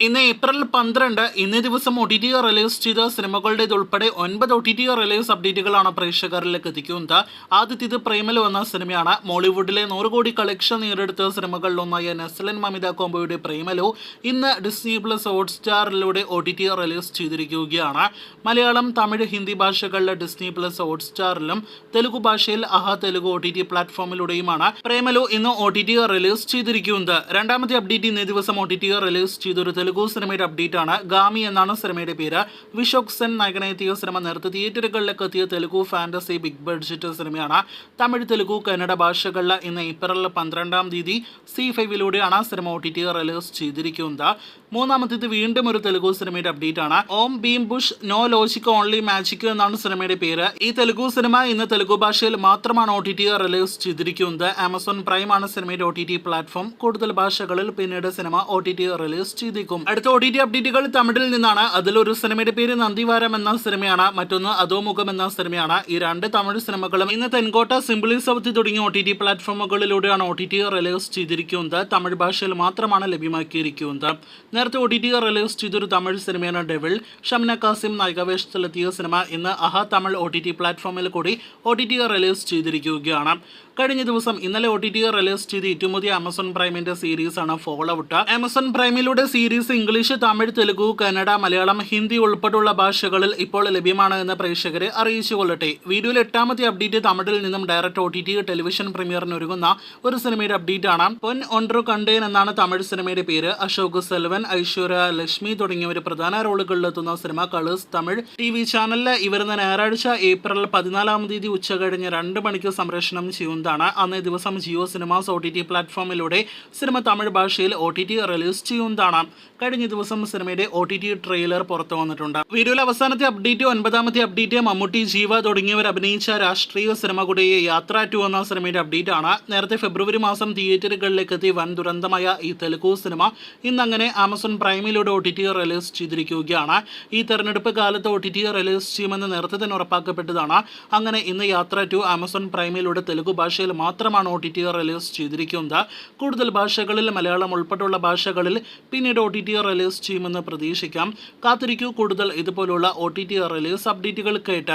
ഇന്ന് ഏപ്രിൽ 12 ഇന്നേ ദിവസം OTT റിലീസ് ചെയ്ത സിനിമകളുടേതുൾപ്പെടെ 9 OTT റിലീസ് അപ്ഡേറ്റുകളാണ് പ്രേക്ഷകരിലേക്ക് എത്തിക്കുന്നത്. ആദ്യത്തേത് പ്രേമലു എന്ന സിനിമയാണ്. മോളിവുഡിലെ 100 കോടി കളക്ഷൻ നേടിയെടുത്ത സിനിമകളിലൊന്നായ നെസ്ലിൻ മമിത കോംബോയുടെ പ്രേമലു ഇന്ന് ഡിസ്നി പ്ലസ് ഹോട്ട്സ്റ്റാറിലൂടെ OTT റിലീസ് ചെയ്തിരിക്കുകയാണ്. മലയാളം, തമിഴ്, ഹിന്ദി ഭാഷകളിലെ ഡിസ്നി പ്ലസ് ഹോട്ട്സ്റ്റാറിലും തെലുഗു ഭാഷയിൽ ആഹാ തെലുഗു OTT പ്ലാറ്റ്ഫോമിലൂടെയുമാണ് പ്രേമലു ഇന്ന് OTT റിലീസ് ചെയ്തിരിക്കുന്നത്. രണ്ടാമത്തെ അപ്ഡേറ്റ് ഇന്നേ ദിവസം OTT റിലീസ് ചെയ്തൊരു തെലുഗു സിനിമയുടെ അപ്ഡേറ്റ് ആണ്. ഗാമി എന്നാണ് സിനിമയുടെ പേര്. വിശോക് സെൻ നായകനെത്തിയ സിനിമ നേരത്തെ തിയേറ്ററുകളിലേക്ക് എത്തിയ തെലുഗു ഫാന്റസി ബിഗ് ബഡ്ജറ്റ് സിനിമയാണ്. തമിഴ്, തെലുഗു, കന്നഡ ഭാഷകളിൽ ഇന്ന് April 12 C5 cinema OTT release ചെയ്തിരിക്കുന്നത്. മൂന്നാമത്തേത് വീണ്ടും ഒരു തെലുഗു സിനിമയുടെ അപ്ഡേറ്റ് ആണ്. Om Bheem Bush no logic only magic എന്നാണ് സിനിമയുടെ പേര്. ഈ തെലുഗു സിനിമ ഇന്ന് തെലുഗു ഭാഷയിൽ മാത്രമാണ് OTT റിലീസ് ചെയ്തിരിക്കുന്നത്. ആമസോൺ പ്രൈം ആണ് സിനിമയുടെ OTT പ്ലാറ്റ്ഫോം. കൂടുതൽ ഭാഷകളിൽ പിന്നീട് സിനിമ OTT റിലീസ് ചെയ്തേക്കും. അടുത്ത OTT അപ്ഡേറ്റുകൾ തമിഴിൽ നിന്നാണ്. അതിലൊരു സിനിമയുടെ പേര് നന്ദിവാരം എന്ന സിനിമയാണ്. മറ്റൊന്ന് അധോമുഖം എന്ന സിനിമയാണ്. ഈ രണ്ട് തമിഴ് സിനിമകളും ഇന്ന് തെൻകോട്ട, സിംപിളി സൗത്ത് തുടങ്ങിയ OTT പ്ലാറ്റ്ഫോമുകളിലൂടെയാണ് OTT റിലീസ് ചെയ്തിരിക്കുന്നത്. തമിഴ് ഭാഷയിൽ മാത്രമാണ് ലഭ്യമാക്കിയിരിക്കുന്നത്. നേരത്തെ OTT റിലീസ് ചെയ്തൊരു തമിഴ് സിനിമയാണ് ഡെവിൾ. ഷംന കാസിം നായികാവേഷത്തിലെത്തിയ സിനിമ ഇന്ന് ആഹാ തമിഴ് OTT പ്ലാറ്റ്ഫോമിൽ കൂടി OTT റിലീസ് ചെയ്തിരിക്കുകയാണ്. കഴിഞ്ഞ ദിവസം ഇന്നലെ OTT റിലീസ് ചെയ്ത ഏറ്റവും പുതിയ ആമസോൺ പ്രൈമിന്റെ സീരീസ് ആണ് ഫോൾ ഔട്ട്. ആമസോൺ പ്രൈമിലൂടെ സീരീസ് ഇംഗ്ലീഷ്, തമിഴ്, തെലുഗു, കന്നഡ, മലയാളം, ഹിന്ദി ഉൾപ്പെടെയുള്ള ഭാഷകളിൽ ഇപ്പോൾ ലഭ്യമാണ് എന്ന് പ്രേക്ഷകരെ അറിയിച്ചുകൊള്ളട്ടെ. വീഡിയോയിൽ 8ാമത്തെ അപ്ഡേറ്റ് തമിഴിൽ നിന്നും ഡയറക്റ്റ് OTT ടെലിവിഷൻ പ്രീമിയറിന് ഒരുങ്ങുന്ന ഒരു സിനിമയുടെ അപ്ഡേറ്റ് ആണ്. പൊൻ ഒൻട്രു കണ്ടേൻ എന്നാണ് തമിഴ് സിനിമയുടെ പേര്. അശോക് സെൽവൻ, ഐശ്വര്യ ലക്ഷ്മി തുടങ്ങിയവർ പ്രധാന റോളുകളിലെത്തുന്ന സിനിമ കളേഴ്സ് തമിഴ് TV ചാനലിൽ ഇവരുന്ന ഞായറാഴ്ച ഏപ്രിൽ 14 ഉച്ചകഴിഞ്ഞ് 2 മണിക്ക് സംപ്രേഷണം ചെയ്യുന്നതാണ്. അന്നേ ദിവസം ജിയോ സിനിമാസ് OTT പ്ലാറ്റ്ഫോമിലൂടെ സിനിമ തമിഴ് ഭാഷയിൽ OTT റിലീസ് ചെയ്യുന്നതാണ്. കഴിഞ്ഞ ദിവസം സിനിമയുടെ OTT ട്രെയിലർ പുറത്തു വന്നിട്ടുണ്ട്. വീഡിയോയിൽ അവസാനത്തെ അപ്ഡേറ്റ് 9ാമത്തെ അപ്ഡേറ്റ് മമ്മൂട്ടി, ജീവ തുടങ്ങിയവർ അഭിനയിച്ച രാഷ്ട്രീയ സിനിമ കൂടിയ യാത്ര 2 എന്ന സിനിമയുടെ അപ്ഡേറ്റ് ആണ്. നേരത്തെ ഫെബ്രുവരി മാസം തിയേറ്ററുകളിലേക്ക് എത്തി വൻ ദുരന്തമായ ഈ തെലുഗു സിനിമ ഇന്നങ്ങനെ ആമസോൺ പ്രൈമിലൂടെ OTT റിലീസ് ചെയ്തിരിക്കുകയാണ്. ഈ തെരഞ്ഞെടുപ്പ് കാലത്ത് OTT റിലീസ് ചെയ്യുമെന്ന് നേരത്തെ തന്നെ ഉറപ്പാക്കപ്പെട്ടതാണ്. അങ്ങനെ ഇന്ന് യാത്ര 2 ആമസോൺ പ്രൈമിലൂടെ തെലുഗു ഭാഷയിൽ മാത്രമാണ് OTT റിലീസ് ചെയ്തിരിക്കുന്നത്. കൂടുതൽ ഭാഷകളിൽ, മലയാളം ഉൾപ്പെടെയുള്ള ഭാഷകളിൽ പിന്നീട് OTT റിലീസ് ചെയ്യുമെന്ന് പ്രതീക്ഷിക്കാം. കാത്തിരിക്കൂ കൂടുതൽ ഇതുപോലുള്ള OTT റിലീസ് അപ്ഡേറ്റുകൾ കേട്ട്.